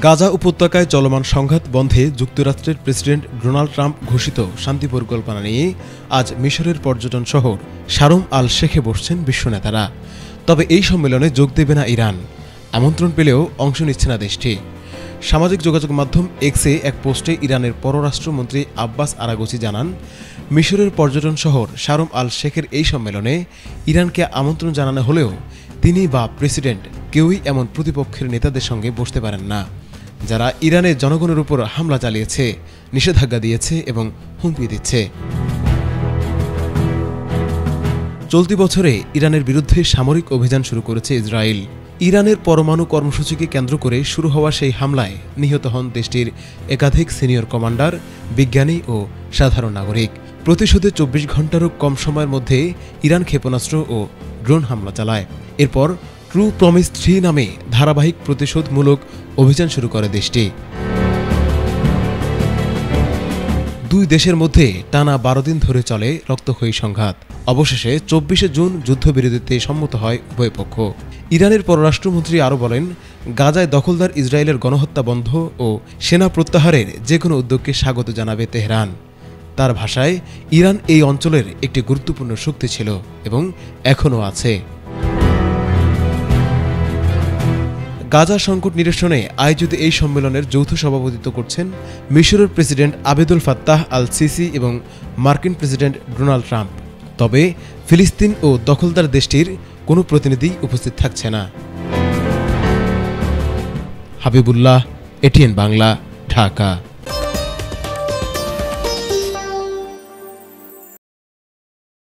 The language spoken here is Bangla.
গাজা উপত্যকায় চলমান সংঘাত বন্ধে যুক্তরাষ্ট্রের প্রেসিডেন্ট ডোনাল্ড ট্রাম্প ঘোষিত শান্তি পরিকল্পনা নিয়ে আজ মিশরের পর্যটন শহর শারম আল শেখে বসছেন বিশ্বনেতারা। তবে এই সম্মেলনে যোগ দেবে না ইরান। আমন্ত্রণ পেলেও অংশ নিচ্ছে না দেশটি। সামাজিক যোগাযোগ মাধ্যম এক্সে এক পোস্টে ইরানের পররাষ্ট্রমন্ত্রী আব্বাস আরাগচি জানান, মিশরের পর্যটন শহর শারম আল শেখের এই সম্মেলনে ইরানকে আমন্ত্রণ জানানো হলেও তিনি বা প্রেসিডেন্ট কেউই এমন প্রতিপক্ষের নেতাদের সঙ্গে বসতে পারেন না, যারা ইরানের জনগণের উপর হামলা চালিয়েছে, নিষেধাজ্ঞা দিয়েছে এবং হুমকি দিচ্ছে। চলতি বছরে ইরানের বিরুদ্ধে সামরিক অভিযান শুরু করেছে ইসরায়েল। ইরানের পরমাণু কর্মসূচিকে কেন্দ্র করে শুরু হওয়া সেই হামলায় নিহত হন দেশটির একাধিক সিনিয়র কমান্ডার, বিজ্ঞানী ও সাধারণ নাগরিক। প্রতিশোধে ২৪ ঘণ্টারও কম সময়ের মধ্যে ইরান ক্ষেপণাস্ত্র ও ড্রোন হামলা চালায়। এরপর ট্রু প্রমিস 3 নামে ধারাবাহিক প্রতিশোধমূলক অভিযান শুরু করে দেশটি। দুই দেশের মধ্যে টানা ১২ দিন ধরে চলে রক্তক্ষয়ী সংঘাত। অবশেষে ২৪শে জুন যুদ্ধবিরতিতে সম্মত হয় উভয় পক্ষ। ইরানের পররাষ্ট্রমন্ত্রী আরও বলেন, গাজায় দখলদার ইসরায়েলের গণহত্যা বন্ধ ও সেনা প্রত্যাহারের যে কোনো উদ্যোগকে স্বাগত জানাবে তেহরান। তার ভাষায়, ইরান এই অঞ্চলের একটি গুরুত্বপূর্ণ শক্তি ছিল এবং এখনও আছে। গাজা সংকট নিরসনে আয়োজিত এই সম্মেলনের যৌথ সভাপতিত্ব করছেন মিশরের president Abedul Fattah al CC এবং মার্কিন প্রেসিডেন্ট ডোনাল্ড ট্রাম্প। তবে ফিলিস্তিন ও দখলদার দেশটির কোনো প্রতিনিধি উপস্থিত থাকছে না। হাবিবুল্লাহ, এটিএন বাংলা, ঢাকা।